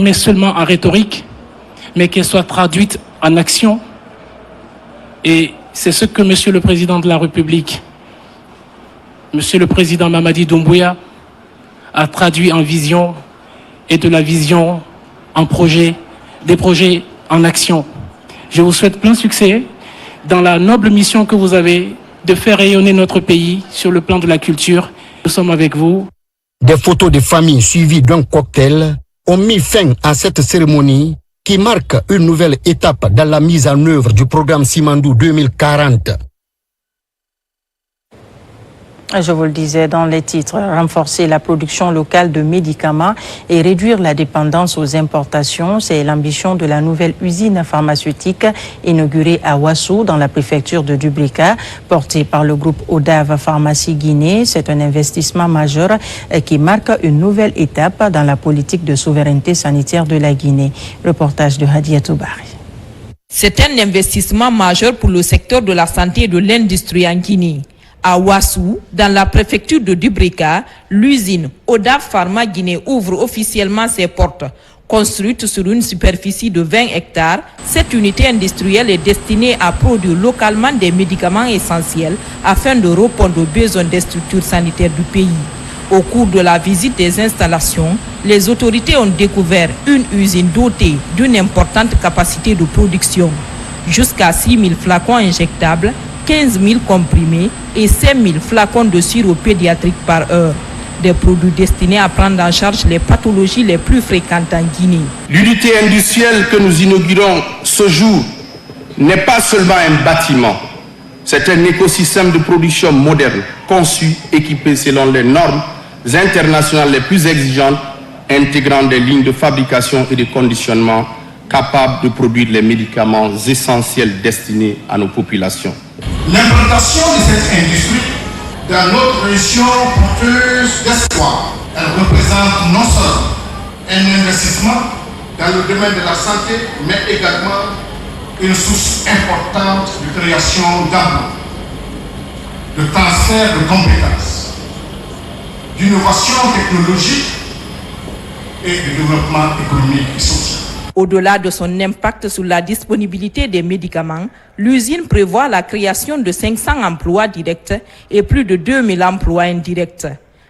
mais seulement en rhétorique, mais qu'elle soit traduite en action. Et c'est ce que Monsieur le Président de la République, Monsieur le Président Mamadi Doumbouya, a traduit en vision et de la vision en projet, des projets en action. Je vous souhaite plein succès dans la noble mission que vous avez de faire rayonner notre pays sur le plan de la culture. Nous sommes avec vous. Des photos de famille suivies d'un cocktail ont mis fin à cette cérémonie qui marque une nouvelle étape dans la mise en œuvre du programme Simandou 2040. Je vous le disais dans les titres, renforcer la production locale de médicaments et réduire la dépendance aux importations. C'est l'ambition de la nouvelle usine pharmaceutique inaugurée à Ouassou dans la préfecture de Dubrika, portée par le groupe Odav Pharmacie Guinée. C'est un investissement majeur qui marque une nouvelle étape dans la politique de souveraineté sanitaire de la Guinée. Reportage de Hadiatou Bari. C'est un investissement majeur pour le secteur de la santé et de l'industrie en Guinée. À Ouassou, dans la préfecture de Dubrika, l'usine Odav Pharma Guinée ouvre officiellement ses portes. Construite sur une superficie de 20 hectares, cette unité industrielle est destinée à produire localement des médicaments essentiels afin de répondre aux besoins des structures sanitaires du pays. Au cours de la visite des installations, les autorités ont découvert une usine dotée d'une importante capacité de production. Jusqu'à 6 000 flacons injectables, 15 000 comprimés et 5 000 flacons de sirop pédiatrique par heure. Des produits destinés à prendre en charge les pathologies les plus fréquentes en Guinée. L'unité industrielle que nous inaugurons ce jour n'est pas seulement un bâtiment. C'est un écosystème de production moderne, conçu, équipé selon les normes internationales les plus exigeantes, intégrant des lignes de fabrication et de conditionnement capables de produire les médicaments essentiels destinés à nos populations. L'implantation de cette industrie dans notre région porteuse d'espoir, elle représente non seulement un investissement dans le domaine de la santé, mais également une source importante de création d'emplois, de transfert de compétences, d'innovation technologique et de développement économique et social. Au-delà de son impact sur la disponibilité des médicaments, l'usine prévoit la création de 500 emplois directs et plus de 2000 emplois indirects.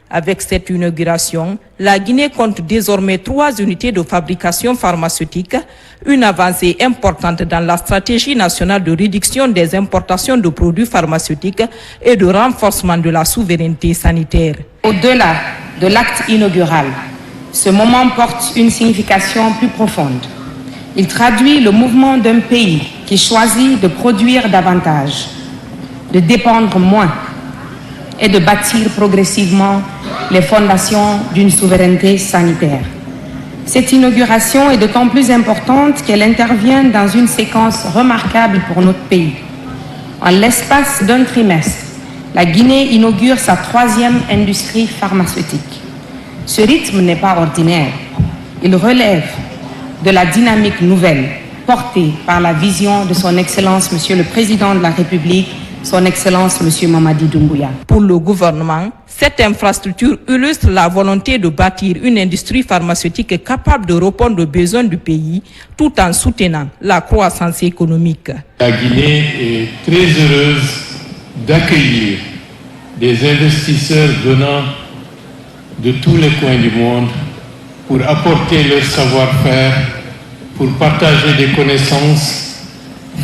Avec cette inauguration, la Guinée compte désormais 3 unités de fabrication pharmaceutique, une avancée importante dans la stratégie nationale de réduction des importations de produits pharmaceutiques et de renforcement de la souveraineté sanitaire. Au-delà de l'acte inaugural, ce moment porte une signification plus profonde. Il traduit le mouvement d'un pays qui choisit de produire davantage, de dépendre moins et de bâtir progressivement les fondations d'une souveraineté sanitaire. Cette inauguration est d'autant plus importante qu'elle intervient dans une séquence remarquable pour notre pays. En l'espace d'un trimestre, la Guinée inaugure sa 3e industrie pharmaceutique. Ce rythme n'est pas ordinaire. Il relève de la dynamique nouvelle portée par la vision de son Excellence, Monsieur le Président de la République, son Excellence, Monsieur Mamadi Doumbouya. Pour le gouvernement, cette infrastructure illustre la volonté de bâtir une industrie pharmaceutique capable de répondre aux besoins du pays tout en soutenant la croissance économique. La Guinée est très heureuse d'accueillir des investisseurs venant de tous les coins du monde pour apporter leur savoir-faire, pour partager des connaissances,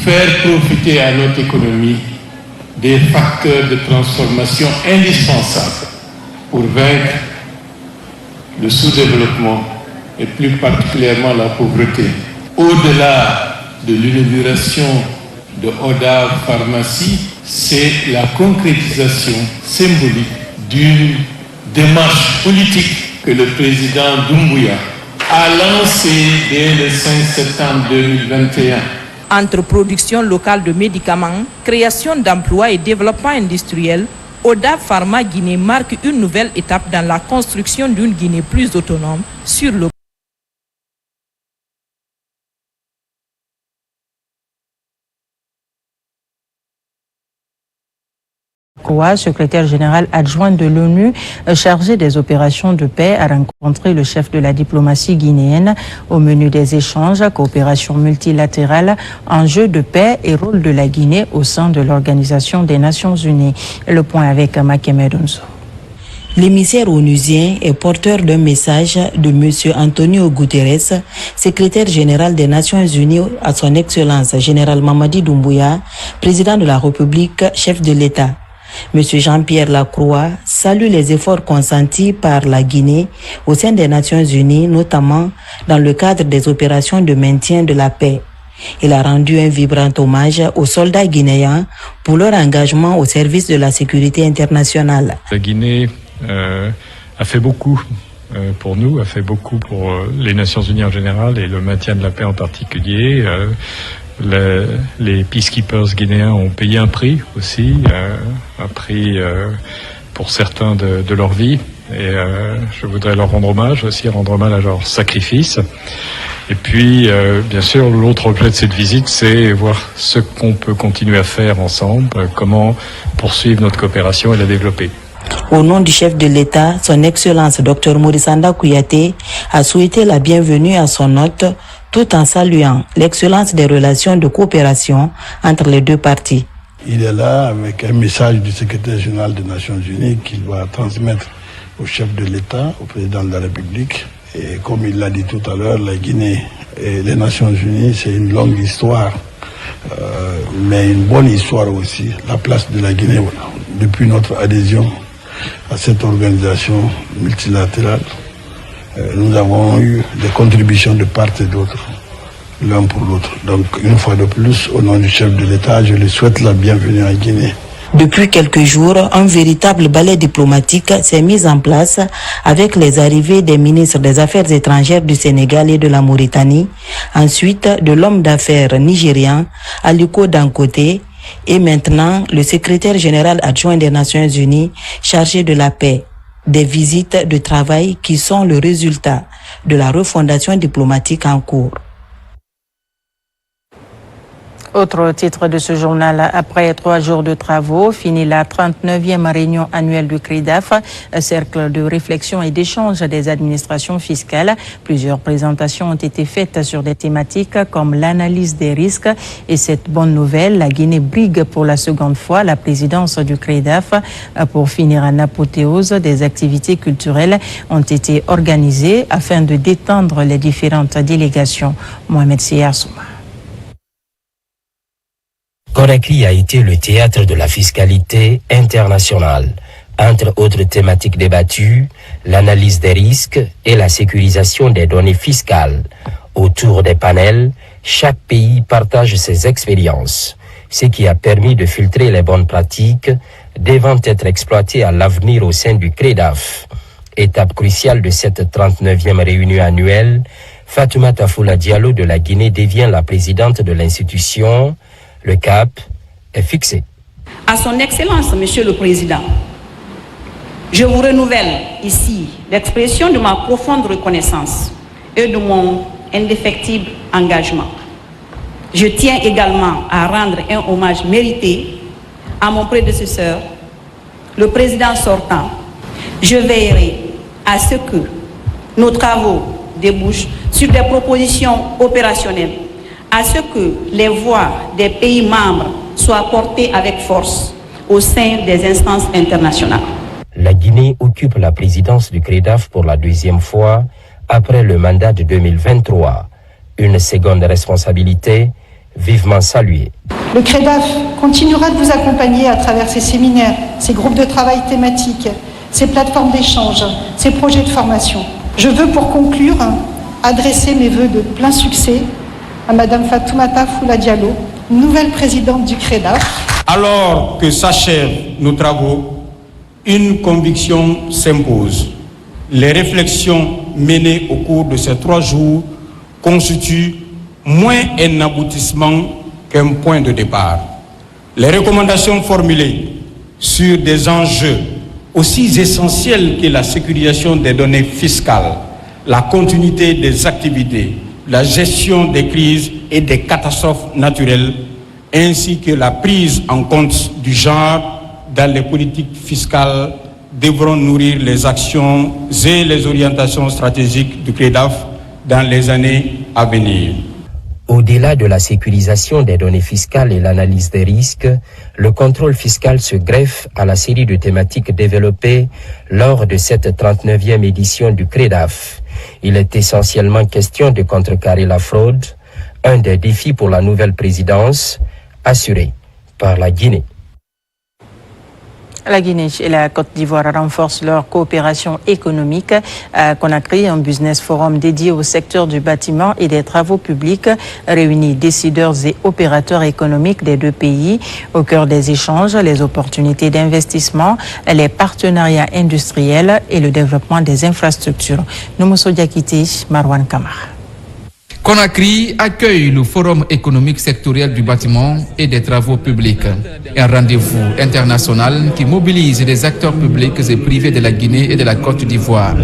faire profiter à notre économie des facteurs de transformation indispensables pour vaincre le sous-développement et plus particulièrement la pauvreté. Au-delà de l'inauguration de Odav Pharmacie, c'est la concrétisation symbolique d'une démarche politique que le président Doumbouya a lancée dès le 5 septembre 2021. Entre production locale de médicaments, création d'emplois et développement industriel, Odav Pharma Guinée marque une nouvelle étape dans la construction d'une Guinée plus autonome sur le Lacroix, secrétaire général adjoint de l'ONU chargé des opérations de paix, a rencontré le chef de la diplomatie guinéenne. Au menu des échanges, coopération multilatérale, enjeux de paix et rôle de la Guinée au sein de l'Organisation des Nations Unies. Le point avec Makeme Donso. L'émissaire onusien est porteur d'un message de M. Antonio Guterres, secrétaire général des Nations Unies, à son Excellence Général Mamadi Doumbouya, président de la République, chef de l'État. M. Jean-Pierre Lacroix salue les efforts consentis par la Guinée au sein des Nations Unies, notamment dans le cadre des opérations de maintien de la paix. Il a rendu un vibrant hommage aux soldats guinéens pour leur engagement au service de la sécurité internationale. La Guinée a fait beaucoup pour nous, a fait beaucoup pour les Nations Unies en général et le maintien de la paix en particulier. Les peacekeepers guinéens ont payé un prix aussi, un prix pour certains de leur vie. Et je voudrais leur rendre hommage aussi, rendre hommage à leur sacrifice. Et puis, bien sûr, l'autre objet de cette visite, c'est voir ce qu'on peut continuer à faire ensemble, comment poursuivre notre coopération et la développer. Au nom du chef de l'État, son Excellence Dr Morisanda Kouyaté a souhaité la bienvenue à son hôte tout en saluant l'excellence des relations de coopération entre les deux parties. Il est là avec un message du secrétaire général des Nations Unies qu'il va transmettre au chef de l'État, au président de la République. Et comme il l'a dit tout à l'heure, la Guinée et les Nations Unies, c'est une longue histoire, mais une bonne histoire aussi. La place de la Guinée depuis notre adhésion à cette organisation multilatérale. Nous avons eu des contributions de part et d'autre, l'un pour l'autre. Donc, une fois de plus, au nom du chef de l'État, je lui souhaite la bienvenue en Guinée. Depuis quelques jours, un véritable ballet diplomatique s'est mis en place avec les arrivées des ministres des Affaires étrangères du Sénégal et de la Mauritanie, ensuite de l'homme d'affaires nigérian Aliko Dangote, et maintenant le secrétaire général adjoint des Nations Unies chargé de la paix. Des visites de travail qui sont le résultat de la refondation diplomatique en cours. Autre titre de ce journal, après 3 jours de travaux, finit la 39e réunion annuelle du CREDAF, cercle de réflexion et d'échange des administrations fiscales. Plusieurs présentations ont été faites sur des thématiques comme l'analyse des risques et cette bonne nouvelle, la Guinée brigue pour la seconde fois la présidence du CREDAF. Pour finir en apothéose, des activités culturelles ont été organisées afin de détendre les différentes délégations. Mohamed Siyasouma. Conakry a été le théâtre de la fiscalité internationale. Entre autres thématiques débattues, l'analyse des risques et la sécurisation des données fiscales. Autour des panels, chaque pays partage ses expériences, ce qui a permis de filtrer les bonnes pratiques devant être exploitées à l'avenir au sein du CREDAF. Étape cruciale de cette 39e réunion annuelle, Fatoumata Foula Diallo de la Guinée devient la présidente de l'institution. Le cap est fixé. À son Excellence, Monsieur le Président, je vous renouvelle ici l'expression de ma profonde reconnaissance et de mon indéfectible engagement. Je tiens également à rendre un hommage mérité à mon prédécesseur, le président sortant. Je veillerai à ce que nos travaux débouchent sur des propositions opérationnelles, à ce que les voix des pays membres soient portées avec force au sein des instances internationales. La Guinée occupe la présidence du CREDAF pour la 2e fois après le mandat de 2023. Une seconde responsabilité vivement saluée. Le CREDAF continuera de vous accompagner à travers ces séminaires, ces groupes de travail thématiques, ces plateformes d'échange, ces projets de formation. Je veux pour conclure adresser mes vœux de plein succès à Madame Fatoumata Foula Diallo, nouvelle présidente du CREDAF. Alors que s'achèvent nos travaux, une conviction s'impose. Les réflexions menées au cours de ces 3 jours constituent moins un aboutissement qu'un point de départ. Les recommandations formulées sur des enjeux aussi essentiels que la sécurisation des données fiscales, la continuité des activités, la gestion des crises et des catastrophes naturelles, ainsi que la prise en compte du genre dans les politiques fiscales devront nourrir les actions et les orientations stratégiques du CREDAF dans les années à venir. Au-delà de la sécurisation des données fiscales et l'analyse des risques, le contrôle fiscal se greffe à la série de thématiques développées lors de cette 39e édition du CREDAF. Il est essentiellement question de contrecarrer la fraude, un des défis pour la nouvelle présidence, assurée par la Guinée. La Guinée et la Côte d'Ivoire renforcent leur coopération économique. À Conakry, un business forum dédié au secteur du bâtiment et des travaux publics réunit décideurs et opérateurs économiques des deux pays. Au cœur des échanges, les opportunités d'investissement, les partenariats industriels et le développement des infrastructures. Noumousso Diakité, Marwan Kamara. Conakry accueille le Forum économique sectoriel du bâtiment et des travaux publics. Un rendez-vous international qui mobilise les acteurs publics et privés de la Guinée et de la Côte d'Ivoire.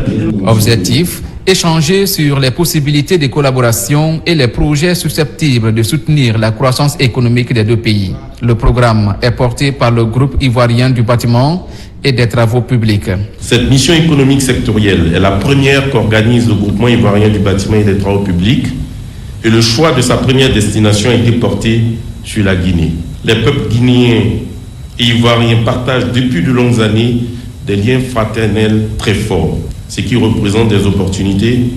Objectif, échanger sur les possibilités de collaboration et les projets susceptibles de soutenir la croissance économique des deux pays. Le programme est porté par le groupe ivoirien du bâtiment et des travaux publics. Cette mission économique sectorielle est la première qu'organise le groupement ivoirien du bâtiment et des travaux publics, et le choix de sa première destination a été porté sur la Guinée. Les peuples guinéens et ivoiriens partagent depuis de longues années des liens fraternels très forts, ce qui représente des opportunités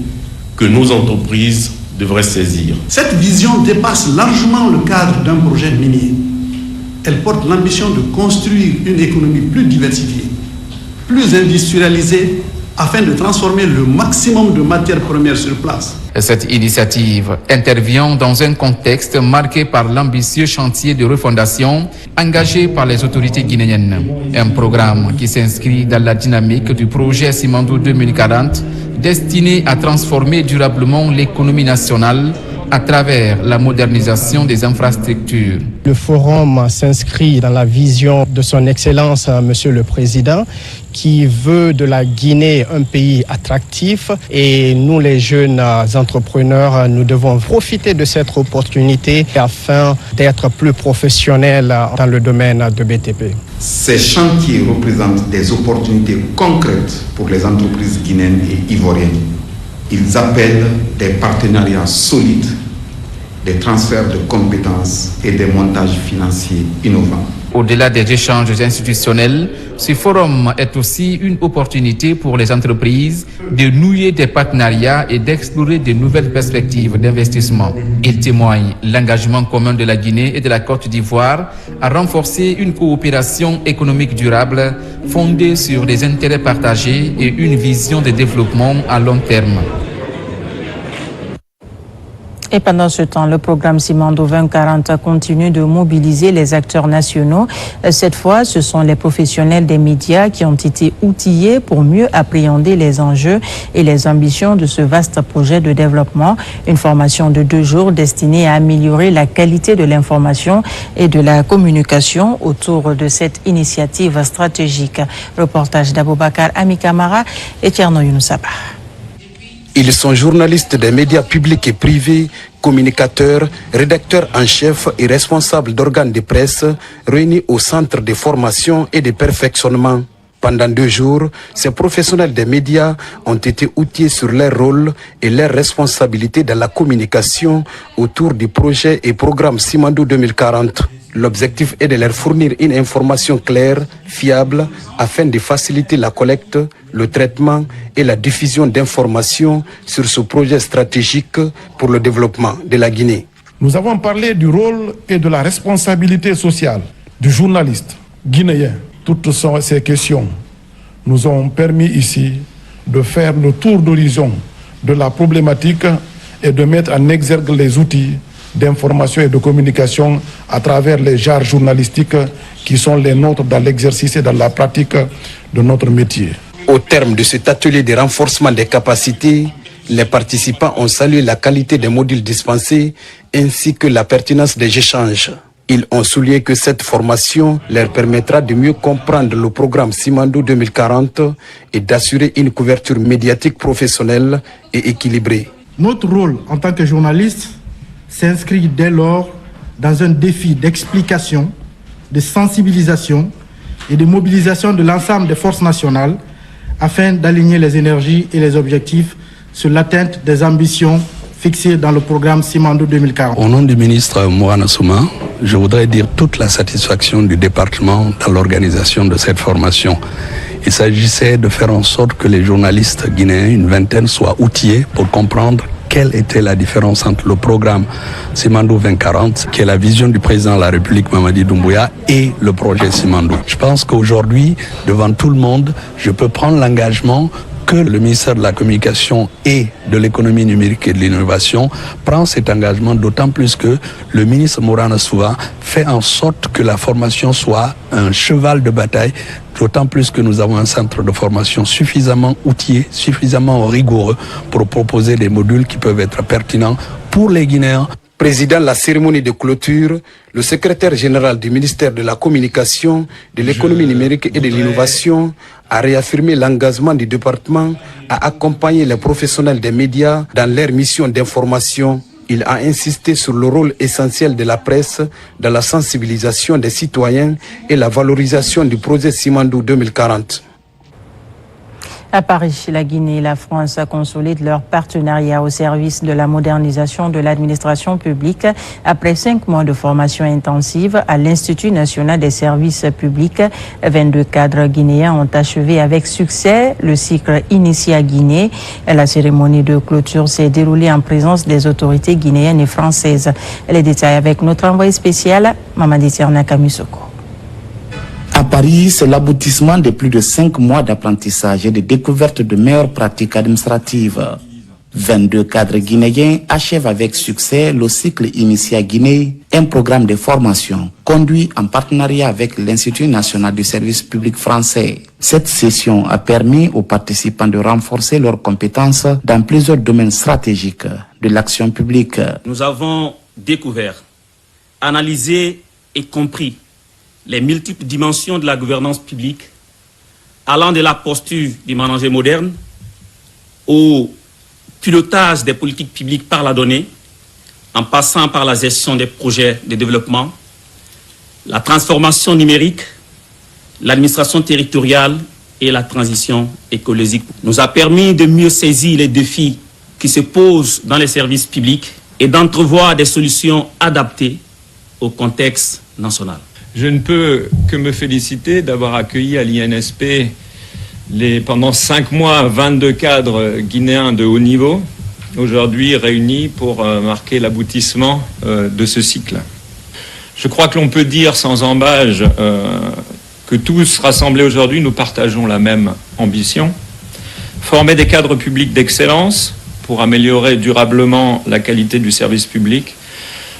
que nos entreprises devraient saisir. Cette vision dépasse largement le cadre d'un projet minier. Elle porte l'ambition de construire une économie plus diversifiée, plus industrialisée, afin de transformer le maximum de matières premières sur place. Cette initiative intervient dans un contexte marqué par l'ambitieux chantier de refondation engagé par les autorités guinéennes. Un programme qui s'inscrit dans la dynamique du projet Simandou 2040 destiné à transformer durablement l'économie nationale à travers la modernisation des infrastructures. Le forum s'inscrit dans la vision de son Excellence, Monsieur le Président, qui veut de la Guinée un pays attractif, et nous, les jeunes entrepreneurs, nous devons profiter de cette opportunité afin d'être plus professionnels dans le domaine de BTP. Ces chantiers représentent des opportunités concrètes pour les entreprises guinéennes et ivoiriennes. Ils appellent des partenariats solides, des transferts de compétences et des montages financiers innovants. Au-delà des échanges institutionnels, ce forum est aussi une opportunité pour les entreprises de nouer des partenariats et d'explorer de nouvelles perspectives d'investissement. Il témoigne l'engagement commun de la Guinée et de la Côte d'Ivoire à renforcer une coopération économique durable fondée sur des intérêts partagés et une vision de développement à long terme. Et pendant ce temps, le programme Simandou 2040 continue de mobiliser les acteurs nationaux. Cette fois, ce sont les professionnels des médias qui ont été outillés pour mieux appréhender les enjeux et les ambitions de ce vaste projet de développement. Une formation de 2 jours destinée à améliorer la qualité de l'information et de la communication autour de cette initiative stratégique. Reportage d'Aboubacar Amikamara et Tierno Younoussaba. Ils sont journalistes des médias publics et privés, communicateurs, rédacteurs en chef et responsables d'organes de presse réunis au centre de formation et de perfectionnement. Pendant 2 jours, ces professionnels des médias ont été outillés sur leur rôle et leurs responsabilités dans la communication autour du projet et programme Simandou 2040. L'objectif est de leur fournir une information claire, fiable, afin de faciliter la collecte, le traitement et la diffusion d'informations sur ce projet stratégique pour le développement de la Guinée. Nous avons parlé du rôle et de la responsabilité sociale du journaliste guinéen. Toutes ces questions nous ont permis ici de faire le tour d'horizon de la problématique et de mettre en exergue les outils d'information et de communication à travers les genres journalistiques qui sont les nôtres dans l'exercice et dans la pratique de notre métier. Au terme de cet atelier de renforcement des capacités, les participants ont salué la qualité des modules dispensés ainsi que la pertinence des échanges. Ils ont souligné que cette formation leur permettra de mieux comprendre le programme Simandou 2040 et d'assurer une couverture médiatique professionnelle et équilibrée. Notre rôle en tant que journaliste s'inscrit dès lors dans un défi d'explication, de sensibilisation et de mobilisation de l'ensemble des forces nationales afin d'aligner les énergies et les objectifs sur l'atteinte des ambitions fixées dans le programme Simandou 2040. Au nom du ministre Mourana Souma, je voudrais dire toute la satisfaction du département dans l'organisation de cette formation. Il s'agissait de faire en sorte que les journalistes guinéens, une vingtaine, soient outillés pour comprendre quelle était la différence entre le programme Simandou 2040, qui est la vision du président de la République Mamadi Doumbouya, et le projet Simandou. Je pense qu'aujourd'hui, devant tout le monde, je peux prendre l'engagement que le ministère de la Communication et de l'économie numérique et de l'innovation prend cet engagement, d'autant plus que le ministre Mourana Souma fait en sorte que la formation soit un cheval de bataille, d'autant plus que nous avons un centre de formation suffisamment outillé, suffisamment rigoureux pour proposer des modules qui peuvent être pertinents pour les Guinéens. Président de la cérémonie de clôture, le secrétaire général du ministère de la Communication, de l'économie numérique et de l'innovation a réaffirmé l'engagement du département à accompagner les professionnels des médias dans leur mission d'information. Il a insisté sur le rôle essentiel de la presse dans la sensibilisation des citoyens et la valorisation du projet Simandou 2040. À Paris, la Guinée et la France consolident leur partenariat au service de la modernisation de l'administration publique après 5 mois de formation intensive à l'Institut national des services publics. 22 cadres guinéens ont achevé avec succès le cycle initié à Guinée. La cérémonie de clôture s'est déroulée en présence des autorités guinéennes et françaises. Les détails avec notre envoyé spécial, Mamadi Tierna Kamisoko. À Paris, c'est l'aboutissement de plus de 5 mois d'apprentissage et de découverte de meilleures pratiques administratives. 22 cadres guinéens achèvent avec succès le cycle initié à Guinée, un programme de formation conduit en partenariat avec l'Institut national du service public français. Cette session a permis aux participants de renforcer leurs compétences dans plusieurs domaines stratégiques de l'action publique. Nous avons découvert, analysé et compris les multiples dimensions de la gouvernance publique, allant de la posture du manager moderne au pilotage des politiques publiques par la donnée, en passant par la gestion des projets de développement, la transformation numérique, l'administration territoriale et la transition écologique. Nous a permis de mieux saisir les défis qui se posent dans les services publics et d'entrevoir des solutions adaptées au contexte national. Je ne peux que me féliciter d'avoir accueilli à l'INSP pendant 5 mois 22 cadres guinéens de haut niveau, aujourd'hui réunis pour marquer l'aboutissement de ce cycle. Je crois que l'on peut dire sans embâge que tous rassemblés aujourd'hui, nous partageons la même ambition, former des cadres publics d'excellence pour améliorer durablement la qualité du service public,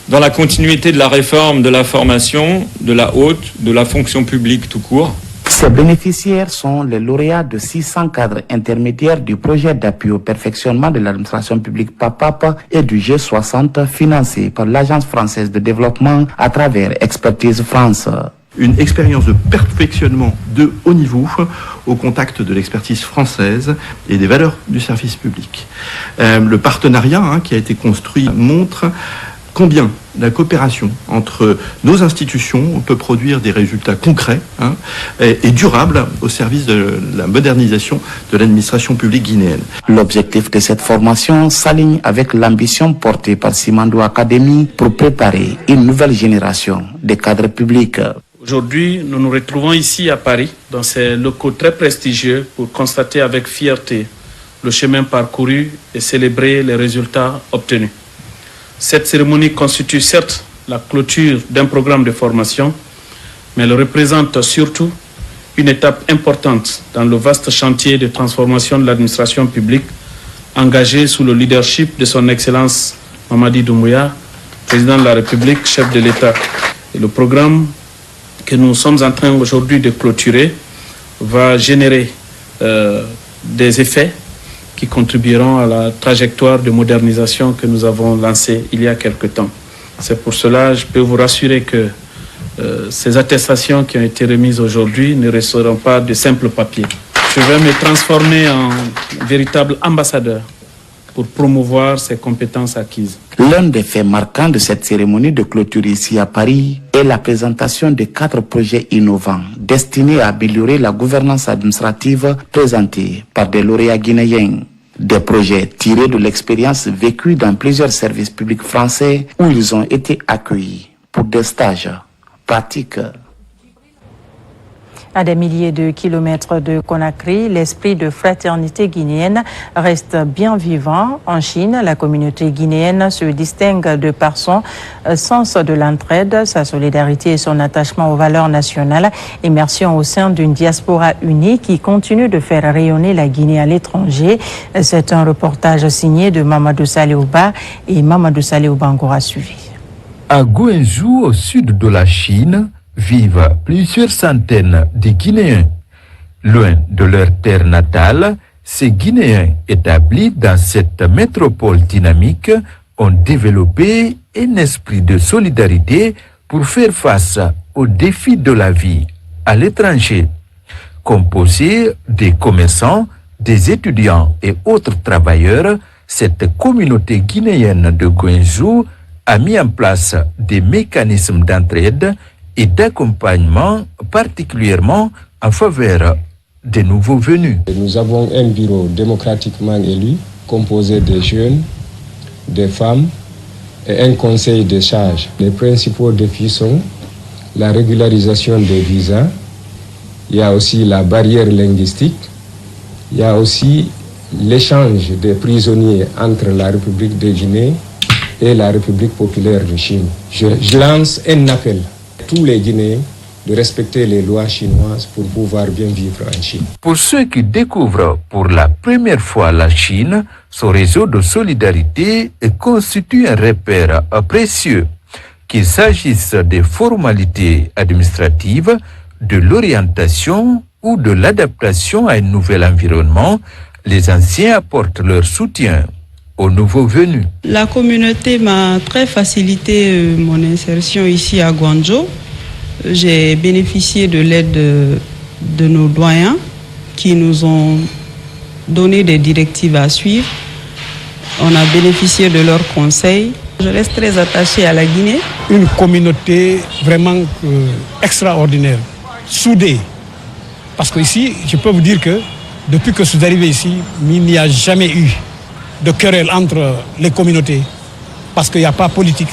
dans la continuité de la réforme de la formation, de la haute, de la fonction publique tout court. Ces bénéficiaires sont les lauréats de 600 cadres intermédiaires du projet d'appui au perfectionnement de l'administration publique PAPAP et du G60 financé par l'Agence française de développement à travers Expertise France. Une expérience de perfectionnement de haut niveau au contact de l'expertise française et des valeurs du service public. Le partenariat qui a été construit montre combien la coopération entre nos institutions peut produire des résultats concrets et durables au service de la modernisation de l'administration publique guinéenne. L'objectif de cette formation s'aligne avec l'ambition portée par Simandou Academy pour préparer une nouvelle génération de cadres publics. Aujourd'hui, nous nous retrouvons ici à Paris, dans ces locaux très prestigieux, pour constater avec fierté le chemin parcouru et célébrer les résultats obtenus. Cette cérémonie constitue certes la clôture d'un programme de formation, mais elle représente surtout une étape importante dans le vaste chantier de transformation de l'administration publique engagé sous le leadership de son Excellence Mamadi Doumbouya, président de la République, chef de l'État. Et le programme que nous sommes en train aujourd'hui de clôturer va générer des effets qui contribueront à la trajectoire de modernisation que nous avons lancée il y a quelque temps. C'est pour cela que je peux vous rassurer que ces attestations qui ont été remises aujourd'hui ne resteront pas de simples papiers. Je vais me transformer en véritable ambassadeur pour promouvoir ses compétences acquises. L'un des faits marquants de cette cérémonie de clôture ici à Paris est la présentation de 4 projets innovants destinés à améliorer la gouvernance administrative présentés par des lauréats guinéens. Des projets tirés de l'expérience vécue dans plusieurs services publics français où ils ont été accueillis pour des stages pratiques. À des milliers de kilomètres de Conakry, l'esprit de fraternité guinéenne reste bien vivant. En Chine, la communauté guinéenne se distingue de par son sens de l'entraide, sa solidarité et son attachement aux valeurs nationales. Immersion au sein d'une diaspora unie qui continue de faire rayonner la Guinée à l'étranger. C'est un reportage signé de Mamadou Saléouba et Mamadou Saléouba encore a suivi. À Guangzhou, au sud de la Chine, vivent plusieurs centaines de Guinéens. Loin de leur terre natale, ces Guinéens établis dans cette métropole dynamique ont développé un esprit de solidarité pour faire face aux défis de la vie à l'étranger. Composée des commerçants, des étudiants et autres travailleurs, cette communauté guinéenne de Guangzhou a mis en place des mécanismes d'entraide et d'accompagnement particulièrement en faveur des nouveaux venus. Nous avons un bureau démocratiquement élu composé des jeunes, des femmes et un conseil de charge. Les principaux défis sont la régularisation des visas, il y a aussi la barrière linguistique, il y a aussi l'échange des prisonniers entre la République de Guinée et la République populaire de Chine. Je lance un appel tous les Guinéens de respecter les lois chinoises pour pouvoir bien vivre en Chine. Pour ceux qui découvrent pour la première fois la Chine, son réseau de solidarité constitue un repère précieux. Qu'il s'agisse des formalités administratives, de l'orientation ou de l'adaptation à un nouvel environnement, les anciens apportent leur soutien aux nouveaux venus. La communauté m'a très facilité mon insertion ici à Guangzhou. J'ai bénéficié de l'aide de nos doyens qui nous ont donné des directives à suivre. On a bénéficié de leurs conseils. Je reste très attachée à la Guinée. Une communauté vraiment extraordinaire, soudée. Parce qu'ici, je peux vous dire que depuis que je suis arrivé ici, il n'y a jamais eu de querelle entre les communautés, parce qu'il n'y a pas politique,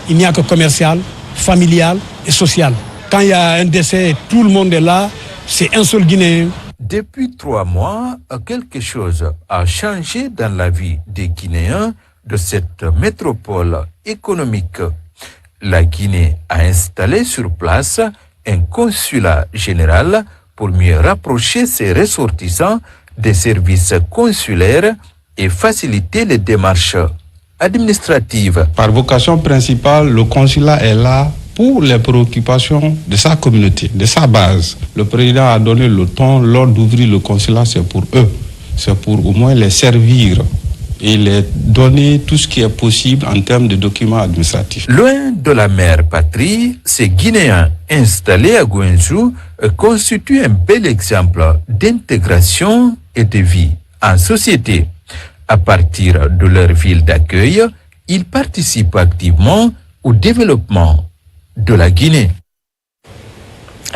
il n'y a que commercial, familial et social. Quand il y a un décès, tout le monde est là, c'est un seul Guinéen. Depuis 3 mois, quelque chose a changé dans la vie des Guinéens de cette métropole économique. La Guinée a installé sur place un consulat général pour mieux rapprocher ses ressortissants des services consulaires et faciliter les démarches administratives. Par vocation principale, le consulat est là pour les préoccupations de sa communauté, de sa base. Le président a donné le ton, lors d'ouvrir le consulat, c'est pour eux. C'est pour au moins les servir et les donner tout ce qui est possible en termes de documents administratifs. Loin de la mère patrie, ces Guinéens installés à Guangzhou constituent un bel exemple d'intégration et de vie en société. À partir de leur ville d'accueil, ils participent activement au développement de la Guinée.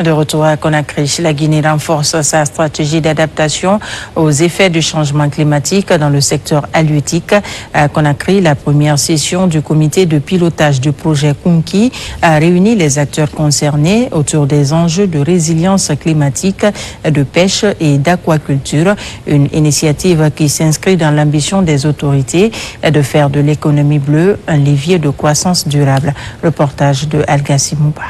De retour à Conakry, la Guinée renforce sa stratégie d'adaptation aux effets du changement climatique dans le secteur halieutique. À Conakry, la première session du comité de pilotage du projet Kunki a réuni les acteurs concernés autour des enjeux de résilience climatique, de pêche et d'aquaculture. Une initiative qui s'inscrit dans l'ambition des autorités de faire de l'économie bleue un levier de croissance durable. Reportage de Algassi Mouba.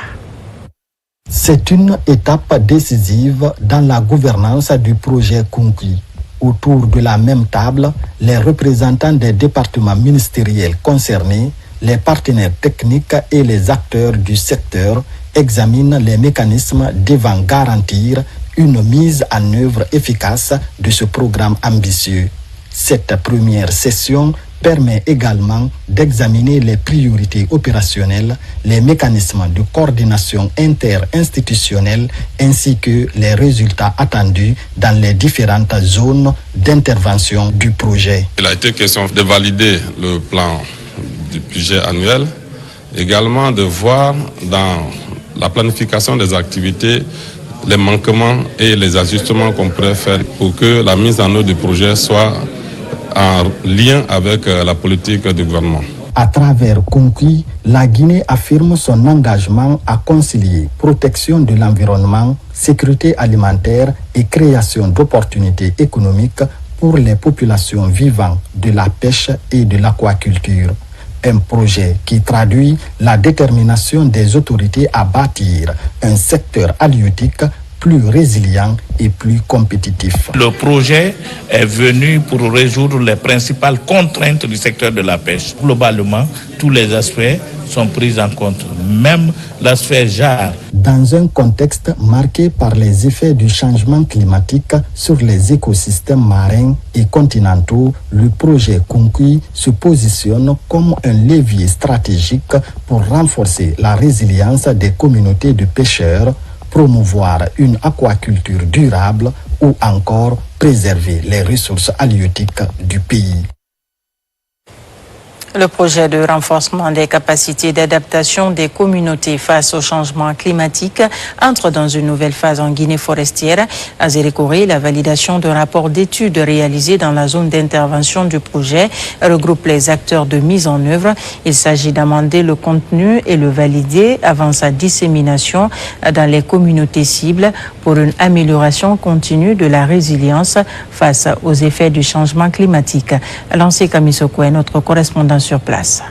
C'est une étape décisive dans la gouvernance du projet Kunki. Autour de la même table, les représentants des départements ministériels concernés, les partenaires techniques et les acteurs du secteur examinent les mécanismes devant garantir une mise en œuvre efficace de ce programme ambitieux. Cette première session permet également d'examiner les priorités opérationnelles, les mécanismes de coordination interinstitutionnelle ainsi que les résultats attendus dans les différentes zones d'intervention du projet. Il a été question de valider le plan du budget annuel, également de voir dans la planification des activités les manquements et les ajustements qu'on pourrait faire pour que la mise en œuvre du projet soit en lien avec la politique du gouvernement. À travers Conquis, la Guinée affirme son engagement à concilier protection de l'environnement, sécurité alimentaire et création d'opportunités économiques pour les populations vivant de la pêche et de l'aquaculture. Un projet qui traduit la détermination des autorités à bâtir un secteur halieutique plus résilient et plus compétitif. Le projet est venu pour résoudre les principales contraintes du secteur de la pêche. Globalement, tous les aspects sont pris en compte, même l'aspect JAR. Dans un contexte marqué par les effets du changement climatique sur les écosystèmes marins et continentaux, le projet Conquis se positionne comme un levier stratégique pour renforcer la résilience des communautés de pêcheurs, promouvoir une aquaculture durable ou encore préserver les ressources halieutiques du pays. Le projet de renforcement des capacités d'adaptation des communautés face au changement climatique entre dans une nouvelle phase en Guinée forestière. À Zérékoré, la validation d'un rapport d'études réalisé dans la zone d'intervention du projet regroupe les acteurs de mise en œuvre. Il s'agit d'amender le contenu et le valider avant sa dissémination dans les communautés cibles pour une amélioration continue de la résilience face aux effets du changement climatique. Lancé Kamisoko est notre correspondant sur place.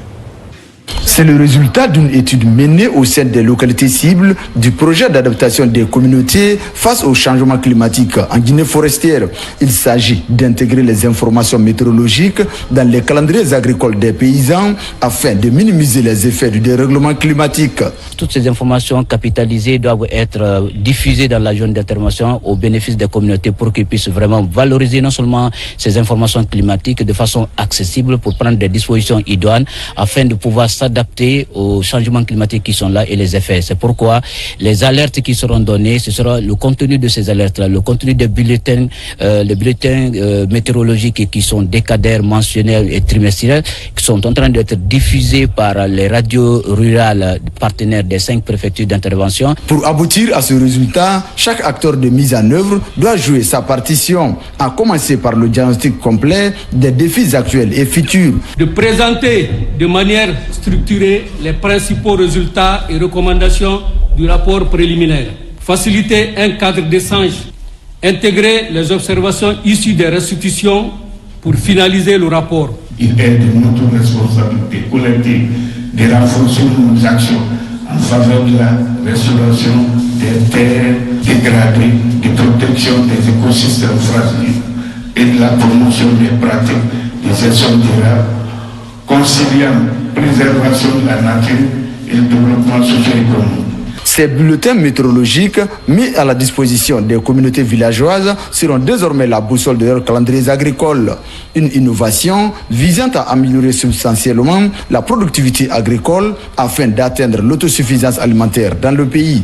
C'est le résultat d'une étude menée au sein des localités cibles du projet d'adaptation des communautés face au changement climatique en Guinée forestière. Il s'agit d'intégrer les informations météorologiques dans les calendriers agricoles des paysans afin de minimiser les effets du dérèglement climatique. Toutes ces informations capitalisées doivent être diffusées dans la zone d'intervention au bénéfice des communautés pour qu'ils puissent vraiment valoriser non seulement ces informations climatiques de façon accessible pour prendre des dispositions idoines afin de pouvoir s'adapter aux changements climatiques qui sont là et les effets. C'est pourquoi les alertes qui seront données, ce sera le contenu de ces alertes-là, le contenu des bulletins, les bulletins météorologiques qui sont décadaires, mensuels et trimestriels, qui sont en train d'être diffusés par les radios rurales partenaires des 5 préfectures d'intervention. Pour aboutir à ce résultat, chaque acteur de mise en œuvre doit jouer sa partition, à commencer par le diagnostic complet des défis actuels et futurs. De présenter de manière structurer les principaux résultats et recommandations du rapport préliminaire, faciliter un cadre d'échange, intégrer les observations issues des restitutions pour finaliser le rapport. Il est de notre responsabilité collective de renforcer nos actions en faveur de la restauration des terres dégradées, de protection des écosystèmes fragiles et de la promotion des pratiques de gestion durable, conciliant préservation de la nature et le développement socio-économique. Ces bulletins météorologiques mis à la disposition des communautés villageoises seront désormais la boussole de leurs calendriers agricoles. Une innovation visant à améliorer substantiellement la productivité agricole afin d'atteindre l'autosuffisance alimentaire dans le pays.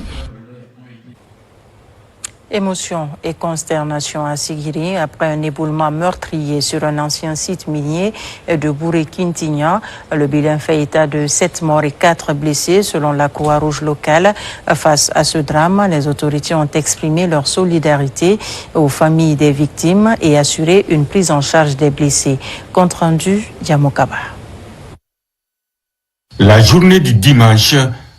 Émotion et consternation à Sigiri après un éboulement meurtrier sur un ancien site minier de Bouré-Quintignan. Le bilan fait état de 7 morts et 4 blessés selon la Croix-Rouge locale. Face à ce drame, les autorités ont exprimé leur solidarité aux familles des victimes et assuré une prise en charge des blessés. Compte rendu, Diamokaba. La journée du dimanche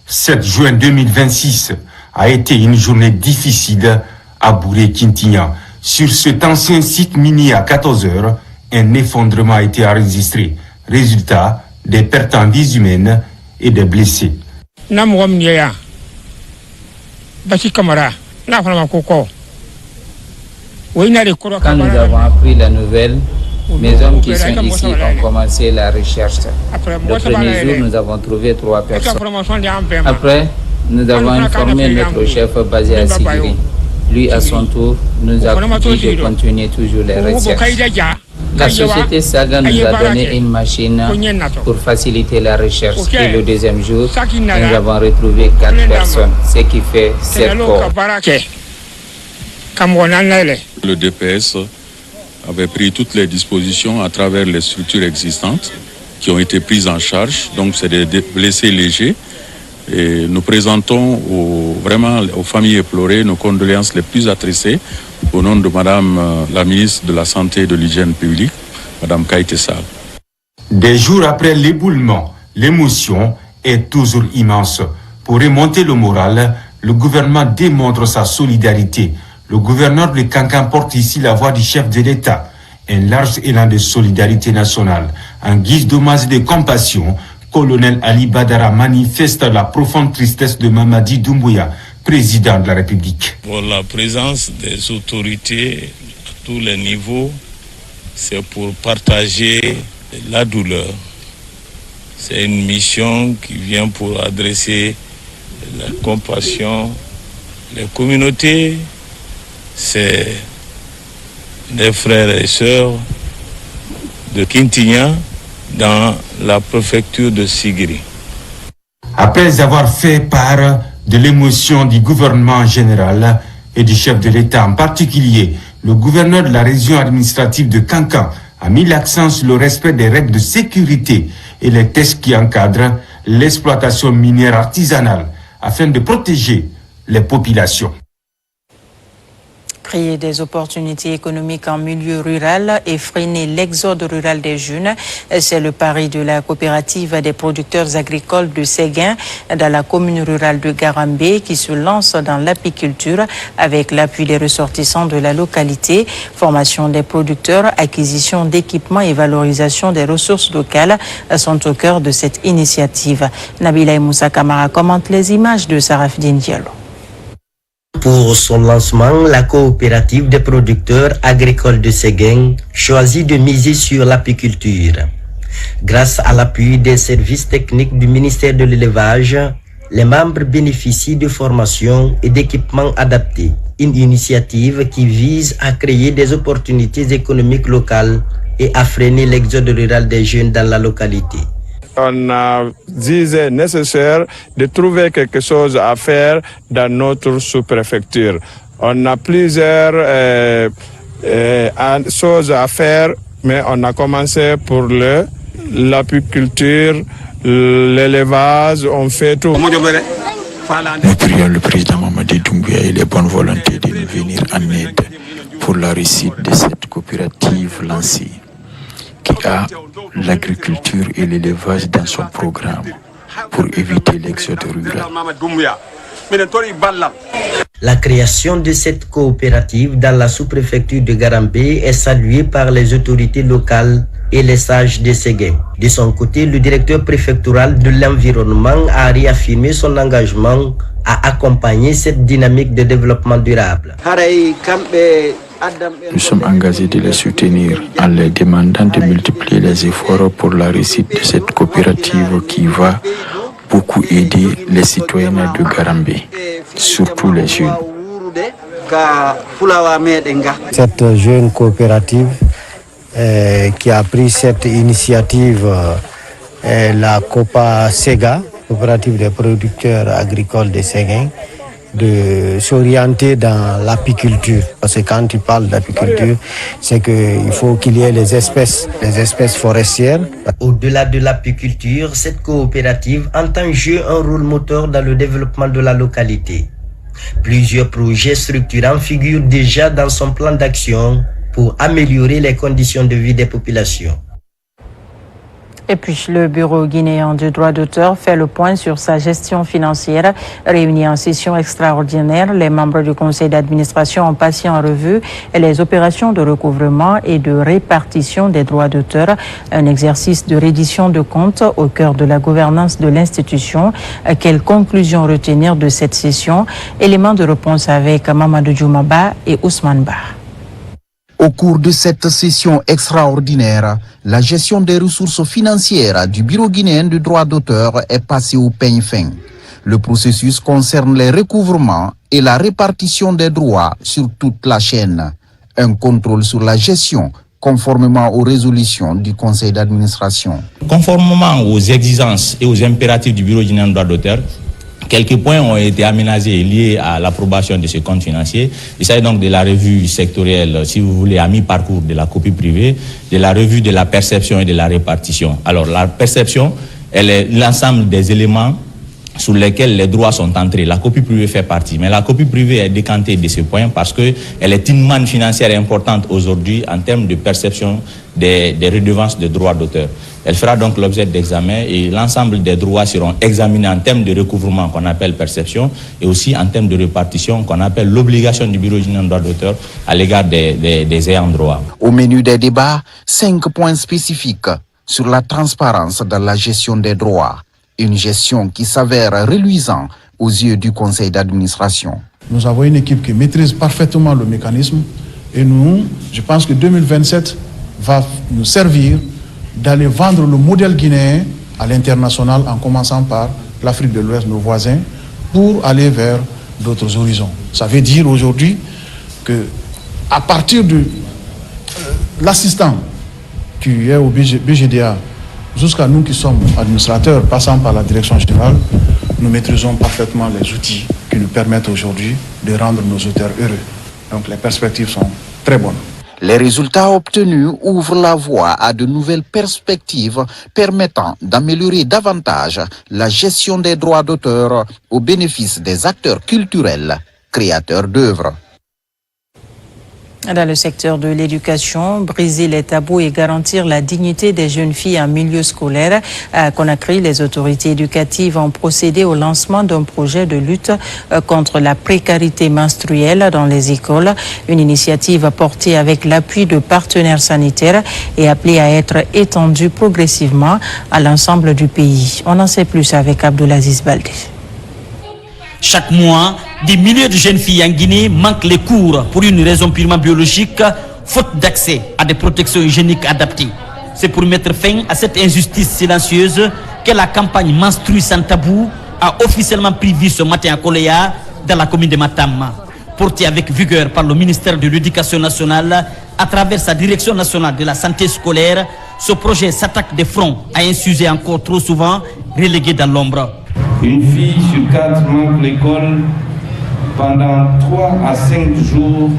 7 juin 2026 a été une journée difficile à Bouré-Quintignan. Sur cet ancien site minier à 14 heures, un effondrement a été enregistré. Résultat, des pertes en vies humaines et des blessés. Quand nous avons appris la nouvelle, mes hommes qui sont ici ont commencé la recherche. Le premier jour, nous avons trouvé 3 personnes. Après, nous avons informé notre chef basé à Sigiri. Lui, à son tour, nous a dit de continuer toujours les recherches. La société Saga nous a donné une machine pour faciliter la recherche. Et le deuxième jour, nous avons retrouvé 4 personnes, ce qui fait 7 corps. Le DPS avait pris toutes les dispositions à travers les structures existantes qui ont été prises en charge. Donc c'est des blessés légers. Et nous présentons vraiment aux familles éplorées nos condoléances les plus attristées au nom de Madame la ministre de la Santé et de l'Hygiène publique, Madame Kaïté Sall. Des jours après l'éboulement, l'émotion est toujours immense. Pour remonter le moral, le gouvernement démontre sa solidarité. Le gouverneur de Kankan porte ici la voix du chef de l'État. Un large élan de solidarité nationale. En guise d'hommage et de compassion, Colonel Ali Badara manifeste la profonde tristesse de Mamadi Doumbouya, président de la République. Pour la présence des autorités à tous les niveaux, c'est pour partager la douleur. C'est une mission qui vient pour adresser la compassion. Les communautés, c'est des frères et sœurs de Kintinya dans la préfecture de Sigiri. Après avoir fait part de l'émotion du gouvernement général et du chef de l'État en particulier, le gouverneur de la région administrative de Kankan a mis l'accent sur le respect des règles de sécurité et les tests qui encadrent l'exploitation minière artisanale afin de protéger les populations. Créer des opportunités économiques en milieu rural et freiner l'exode rural des jeunes, c'est le pari de la coopérative des producteurs agricoles de Séguin dans la commune rurale de Garambé qui se lance dans l'apiculture avec l'appui des ressortissants de la localité. Formation des producteurs, acquisition d'équipements et valorisation des ressources locales sont au cœur de cette initiative. Nabila Moussa Kamara commente les images de Sarafdine Diallo. Pour son lancement, la coopérative des producteurs agricoles de Séguin choisit de miser sur l'apiculture. Grâce à l'appui des services techniques du ministère de l'élevage, les membres bénéficient de formations et d'équipements adaptés. Une initiative qui vise à créer des opportunités économiques locales et à freiner l'exode rural des jeunes dans la localité. On a jugé nécessaire de trouver quelque chose à faire dans notre sous-préfecture. On a plusieurs choses à faire, mais on a commencé pour l'apiculture, l'élevage, on fait tout. Nous prions le président Mamadi Doumbouya et les bonnes volontés de nous venir en aide pour la réussite de cette coopérative lancée, qui a l'agriculture et l'élevage dans son programme pour éviter l'exode rural. La création de cette coopérative dans la sous-préfecture de Garambé est saluée par les autorités locales et les sages de Séguin. De son côté, le directeur préfectoral de l'environnement a réaffirmé son engagement à accompagner cette dynamique de développement durable. Nous sommes engagés de les soutenir en les demandant de multiplier les efforts pour la réussite de cette coopérative qui va beaucoup aider les citoyens de Garambé, surtout les jeunes. Cette jeune coopérative qui a pris cette initiative est la Copa Sega, coopérative des producteurs agricoles de Séguin, de s'orienter dans l'apiculture. Parce que quand tu parles d'apiculture, c'est qu'il faut qu'il y ait les espèces forestières. Au-delà de l'apiculture, cette coopérative entend jouer un rôle moteur dans le développement de la localité. Plusieurs projets structurants figurent déjà dans son plan d'action pour améliorer les conditions de vie des populations. Et puis, le Bureau guinéen du droit d'auteur fait le point sur sa gestion financière. Réunis en session extraordinaire, les membres du conseil d'administration ont passé en revue les opérations de recouvrement et de répartition des droits d'auteur, un exercice de reddition de comptes au cœur de la gouvernance de l'institution. Quelles conclusions retenir de cette session? Éléments de réponse avec Mamadou Djoumaba et Ousmane Ba. Au cours de cette session extraordinaire, la gestion des ressources financières du Bureau guinéen du droit d'auteur est passée au peigne fin. Le processus concerne les recouvrements et la répartition des droits sur toute la chaîne. Un contrôle sur la gestion conformément aux résolutions du conseil d'administration. Conformément aux exigences et aux impératifs du Bureau guinéen de droit d'auteur, quelques points ont été aménagés liés à l'approbation de ce compte financier. Il s'agit donc de la revue sectorielle, si vous voulez, à mi-parcours de la copie privée, de la revue de la perception et de la répartition. Alors la perception, elle est l'ensemble des éléments sur lesquels les droits sont entrés. La copie privée fait partie, mais la copie privée est décantée de ce point parce qu'elle est une manne financière importante aujourd'hui en termes de perception des redevances de droits d'auteur. Elle fera donc l'objet d'examen et l'ensemble des droits seront examinés en termes de recouvrement qu'on appelle perception et aussi en termes de répartition qu'on appelle l'obligation du Bureau guinéen de droit d'auteur à l'égard des ayants droit. Au menu des débats, 5 points spécifiques sur la transparence dans la gestion des droits. Une gestion qui s'avère reluisante aux yeux du conseil d'administration. Nous avons une équipe qui maîtrise parfaitement le mécanisme et nous, je pense que 2027 va nous servir d'aller vendre le modèle guinéen à l'international en commençant par l'Afrique de l'Ouest, nos voisins, pour aller vers d'autres horizons. Ça veut dire aujourd'hui que à partir de l'assistant qui est au BGDA jusqu'à nous qui sommes administrateurs, passant par la direction générale, nous maîtrisons parfaitement les outils qui nous permettent aujourd'hui de rendre nos auteurs heureux. Donc les perspectives sont très bonnes. Les résultats obtenus ouvrent la voie à de nouvelles perspectives permettant d'améliorer davantage la gestion des droits d'auteur au bénéfice des acteurs culturels, créateurs d'œuvres. Dans le secteur de l'éducation, briser les tabous et garantir la dignité des jeunes filles en milieu scolaire, à Conakry, les autorités éducatives ont procédé au lancement d'un projet de lutte contre la précarité menstruelle dans les écoles. Une initiative portée avec l'appui de partenaires sanitaires et appelée à être étendue progressivement à l'ensemble du pays. On en sait plus avec Abdelaziz Baldé. Chaque mois, des milliers de jeunes filles en Guinée manquent les cours pour une raison purement biologique, faute d'accès à des protections hygiéniques adaptées. C'est pour mettre fin à cette injustice silencieuse que la campagne Menstrue sans tabou a officiellement pris vie ce matin à Koleya, dans la commune de Matam. Portée avec vigueur par le ministère de l'Éducation nationale à travers sa direction nationale de la santé scolaire, ce projet s'attaque de front à un sujet encore trop souvent relégué dans l'ombre. Une fille sur 4 manque l'école pendant 3 à 5 jours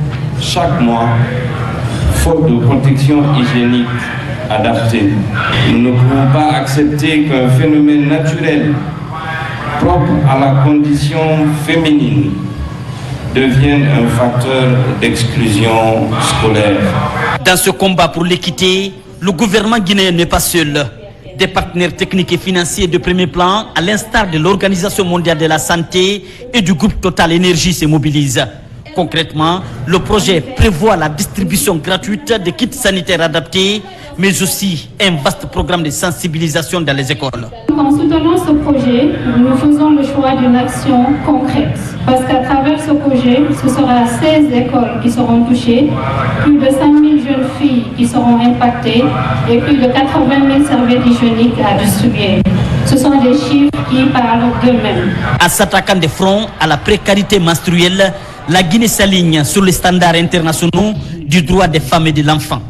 chaque mois, faute de protection hygiénique adaptée. Nous ne pouvons pas accepter qu'un phénomène naturel propre à la condition féminine devienne un facteur d'exclusion scolaire. Dans ce combat pour l'équité, le gouvernement guinéen n'est pas seul. Des partenaires techniques et financiers de premier plan, à l'instar de l'Organisation mondiale de la santé et du groupe Total Énergie, se mobilisent. Concrètement, le projet prévoit la distribution gratuite de kits sanitaires adaptés, mais aussi un vaste programme de sensibilisation dans les écoles. En soutenant ce projet, nous faisons le choix d'une action concrète. Parce qu'à travers ce projet, ce sera 16 écoles qui seront touchées, plus de 5 000 jeunes filles qui seront impactées et plus de 80 000 serviettes hygiéniques à distribuer. Ce sont des chiffres qui parlent d'eux-mêmes. En s'attaquant de front à la précarité menstruelle, la Guinée s'aligne sur les standards internationaux du droit des femmes et de l'enfant.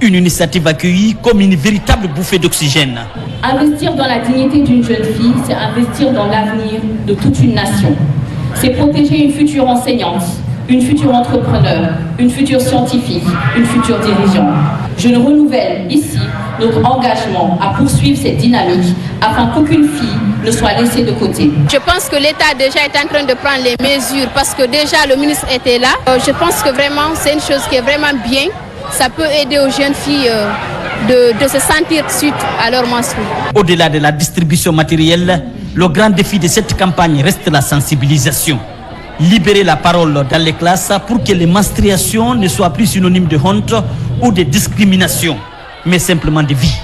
Une initiative accueillie comme une véritable bouffée d'oxygène. Investir dans la dignité d'une jeune fille, c'est investir dans l'avenir de toute une nation. C'est protéger une future enseignante, une future entrepreneur, une future scientifique, une future dirigeante. Je renouvelle ici notre engagement à poursuivre cette dynamique afin qu'aucune fille ne soit laissée de côté. Je pense que l'État déjà est en train de prendre les mesures parce que déjà le ministre était là. Je pense que vraiment c'est une chose qui est vraiment bien. Ça peut aider aux jeunes filles de se sentir suite à leur menstrues. Au-delà de la distribution matérielle, le grand défi de cette campagne reste la sensibilisation. Libérer la parole dans les classes pour que les menstruations ne soient plus synonymes de honte ou de discrimination, mais simplement de vie.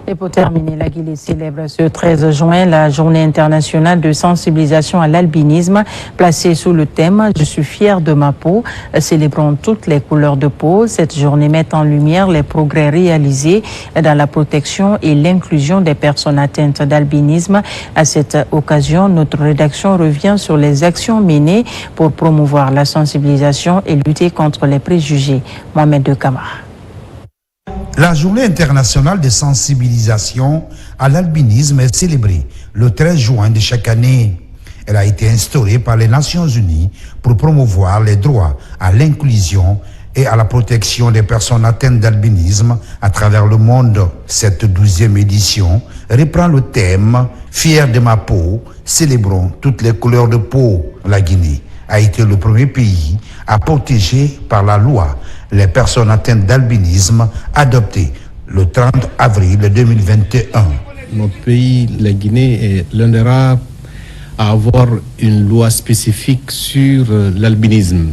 Et pour terminer, la Guinée célèbre ce 13 juin la journée internationale de sensibilisation à l'albinisme, placée sous le thème « Je suis fier de ma peau ». Célébrons toutes les couleurs de peau. Cette journée met en lumière les progrès réalisés dans la protection et l'inclusion des personnes atteintes d'albinisme. À cette occasion, notre rédaction revient sur les actions menées pour promouvoir la sensibilisation et lutter contre les préjugés. Mohamed De Camara. La journée internationale de sensibilisation à l'albinisme est célébrée le 13 juin de chaque année. Elle a été instaurée par les Nations Unies pour promouvoir les droits à l'inclusion et à la protection des personnes atteintes d'albinisme à travers le monde. Cette 12e édition reprend le thème « Fier de ma peau, célébrons toutes les couleurs de peau ». La Guinée a été le premier pays à protéger par la loi les personnes atteintes d'albinisme adoptées le 30 avril 2021. Notre pays, la Guinée, est l'un des rares à avoir une loi spécifique sur l'albinisme.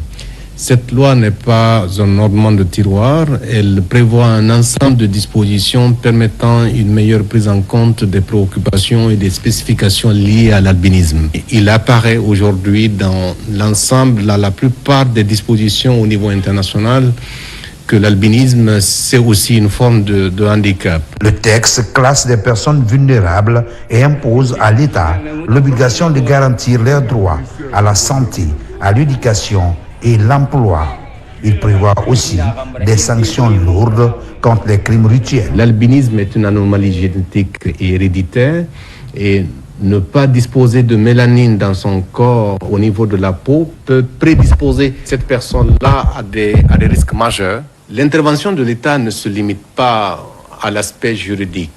Cette loi n'est pas un ordonnement de tiroir, elle prévoit un ensemble de dispositions permettant une meilleure prise en compte des préoccupations et des spécifications liées à l'albinisme. Il apparaît aujourd'hui dans l'ensemble, la plupart des dispositions au niveau international, que l'albinisme, c'est aussi une forme de handicap. Le texte classe des personnes vulnérables et impose à l'État l'obligation de garantir leurs droits à la santé, à l'éducation et l'emploi. Il prévoit aussi des sanctions lourdes contre les crimes rituels. L'albinisme est une anomalie génétique et héréditaire et ne pas disposer de mélanine dans son corps au niveau de la peau peut prédisposer cette personne-là à des risques majeurs. L'intervention de l'État ne se limite pas à l'aspect juridique.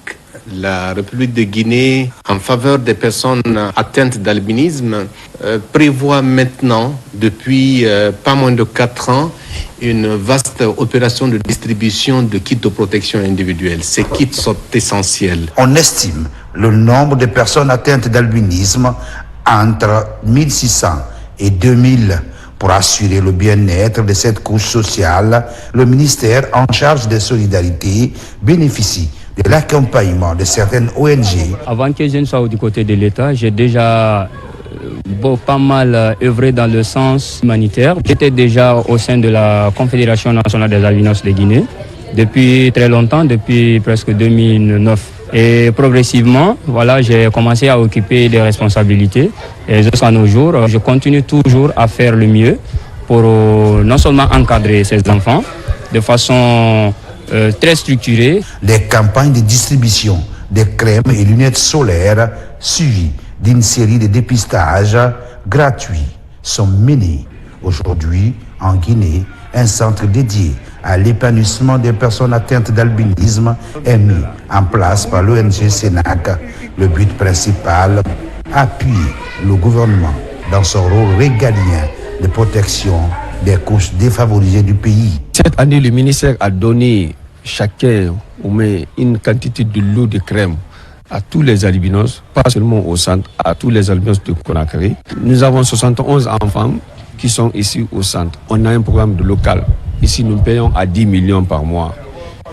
La République de Guinée, en faveur des personnes atteintes d'albinisme, prévoit maintenant, depuis pas moins de 4 ans, une vaste opération de distribution de kits de protection individuelle. Ces kits sont essentiels. On estime le nombre de personnes atteintes d'albinisme entre 1600 et 2000. Pour assurer le bien-être de cette couche sociale, le ministère en charge des solidarités bénéficie de l'accompagnement de certaines ONG. Avant que je ne sois du côté de l'État, j'ai déjà pas mal œuvré dans le sens humanitaire. J'étais déjà au sein de la Confédération nationale des albinos de Guinée depuis très longtemps, depuis presque 2009. Et progressivement, voilà, j'ai commencé à occuper des responsabilités. Et jusqu'à nos jours, je continue toujours à faire le mieux pour non seulement encadrer ces enfants de façon très structurée. Les campagnes de distribution de crèmes et lunettes solaires suivies d'une série de dépistages gratuits sont menées. Aujourd'hui, en Guinée, un centre dédié à l'épanouissement des personnes atteintes d'albinisme est mis en place par l'ONG SENAC. Le but principal, appuyer le gouvernement dans son rôle régalien de protection des couches défavorisées du pays. Cette année, le ministère a donné chacun une quantité de lot de crème à tous les albinos, pas seulement au centre, à tous les albinos de Conakry. Nous avons 71 enfants qui sont ici au centre. On a un programme de local. Ici, nous payons à 10 millions par mois.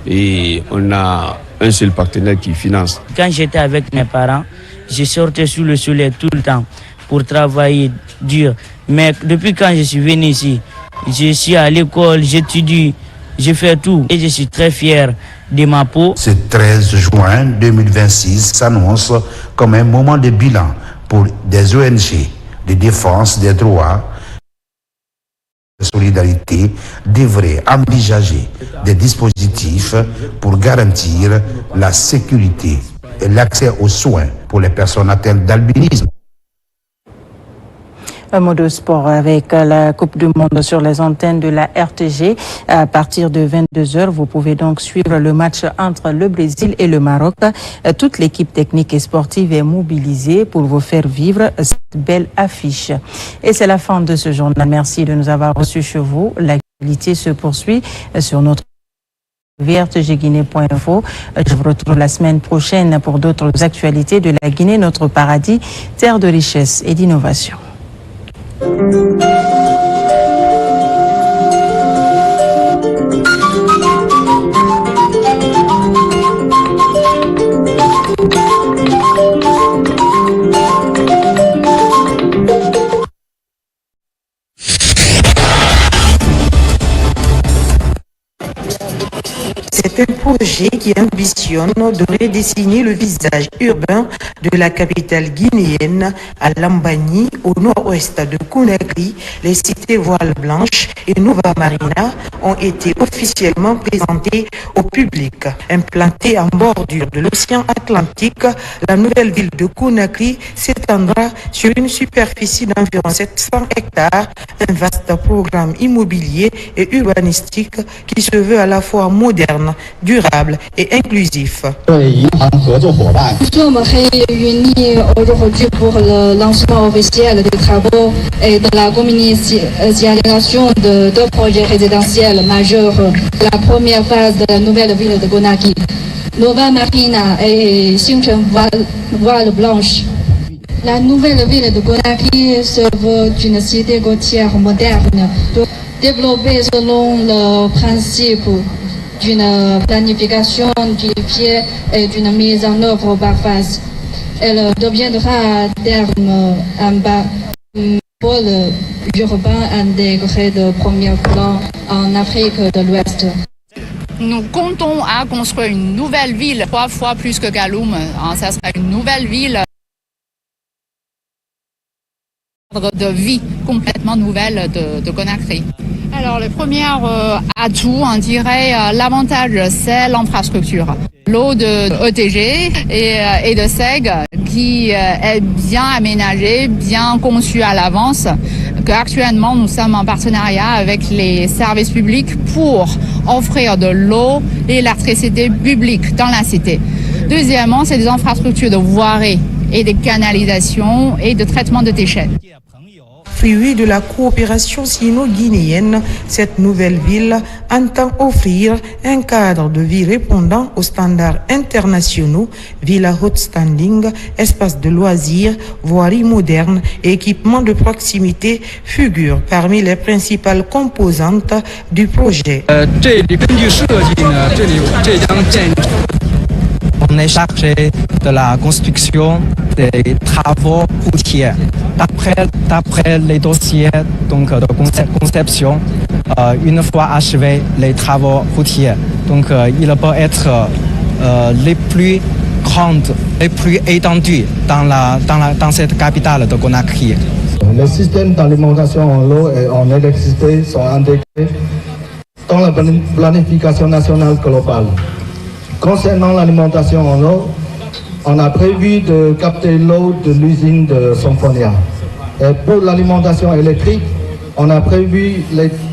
Et on a un seul partenaire qui finance. Quand j'étais avec mes parents, je sortais sous le soleil tout le temps pour travailler dur. Mais depuis quand je suis venu ici, je suis à l'école, j'étudie, je fais tout. Et je suis très fier de ma peau. Ce 13 juin 2026 s'annonce comme un moment de bilan pour des ONG de défense des droits. La solidarité devrait envisager des dispositifs pour garantir la sécurité et l'accès aux soins pour les personnes atteintes d'albinisme. Un mot de sport avec la Coupe du Monde sur les antennes de la RTG. À partir de 22h, vous pouvez donc suivre le match entre le Brésil et le Maroc. Toute l'équipe technique et sportive est mobilisée pour vous faire vivre cette belle affiche. Et c'est la fin de ce journal. Merci de nous avoir reçus chez vous. L'actualité se poursuit sur notre vrtgguinée.info. Je vous retrouve la semaine prochaine pour d'autres actualités de la Guinée, notre paradis, terre de richesse et d'innovation. C'est un projet qui ambitionne de redessiner le visage urbain de la capitale guinéenne à Lambani, au nord-ouest de Conakry. Les cités Voile Blanche et Nova Marina ont été officiellement présentées au public. Implantée en bordure de l'océan Atlantique, la nouvelle ville de Conakry s'étendra sur une superficie d'environ 700 hectares, un vaste programme immobilier et urbanistique qui se veut à la fois moderne, durable et inclusif. Nous sommes réunis aujourd'hui pour le lancement officiel des travaux et de la commercialisation de deux projets résidentiels majeurs. La première phase de la nouvelle ville de Conakry, Nova Marina et Xinchen Voile Blanche. La nouvelle ville de Conakry se veut une cité côtière moderne, développée selon le principe d'une planification du pied et d'une mise en œuvre par phase. Elle deviendra à terme un pôle urbain intégré de premier plan en Afrique de l'Ouest. Nous comptons à construire une nouvelle ville, 3 fois plus que Galoum. Ça sera une nouvelle ville de vie complètement nouvelle de Conakry. Alors le premier atout, on dirait l'avantage, c'est l'infrastructure. L'eau de ETG et de SEG qui est bien aménagée, bien conçue à l'avance. Actuellement, nous sommes en partenariat avec les services publics pour offrir de l'eau et l'électricité publique dans la cité. Deuxièmement, c'est des infrastructures de voirie et de canalisation et de traitement de déchets. Fruit de la coopération sino-guinéenne, cette nouvelle ville entend offrir un cadre de vie répondant aux standards internationaux, villa haute standing, espace de loisirs, voirie moderne et équipements de proximité figurent parmi les principales composantes du projet. On est chargé de la construction des travaux routiers. D'après les dossiers donc, de conception, une fois achevés les travaux routiers, donc, il peut être les plus grandes, les plus étendus dans cette capitale de Conakry. Les systèmes d'alimentation en eau et en électricité sont intégrés dans la planification nationale globale. Concernant l'alimentation en eau, on a prévu de capter l'eau de l'usine de Symphonia. Et pour l'alimentation électrique, on a prévu,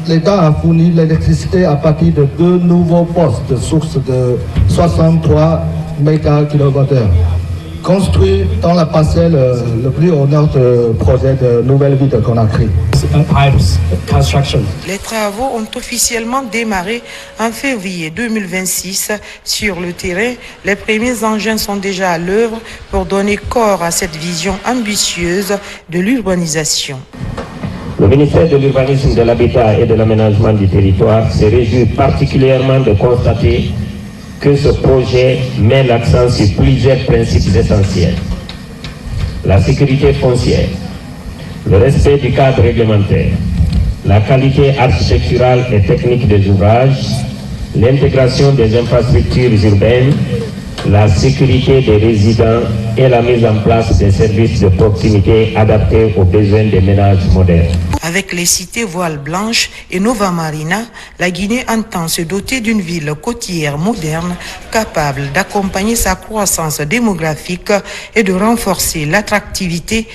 l'État a fourni l'électricité à partir de 2 nouveaux postes de source de 63 MkWh. Construit dans la parcelle le plus au nord du projet de nouvelle ville de Conakry. Les travaux ont officiellement démarré en février 2026 sur le terrain. Les premiers engins sont déjà à l'œuvre pour donner corps à cette vision ambitieuse de l'urbanisation. Le ministère de l'Urbanisme, de l'Habitat et de l'Aménagement du Territoire se réjouit particulièrement de constater que ce projet met l'accent sur plusieurs principes essentiels. La sécurité foncière, le respect du cadre réglementaire, la qualité architecturale et technique des ouvrages, l'intégration des infrastructures urbaines, la sécurité des résidents et la mise en place des services de proximité adaptés aux besoins des ménages modernes. Avec les cités Voile Blanche et Nova Marina, la Guinée entend se doter d'une ville côtière moderne capable d'accompagner sa croissance démographique et de renforcer l'attractivité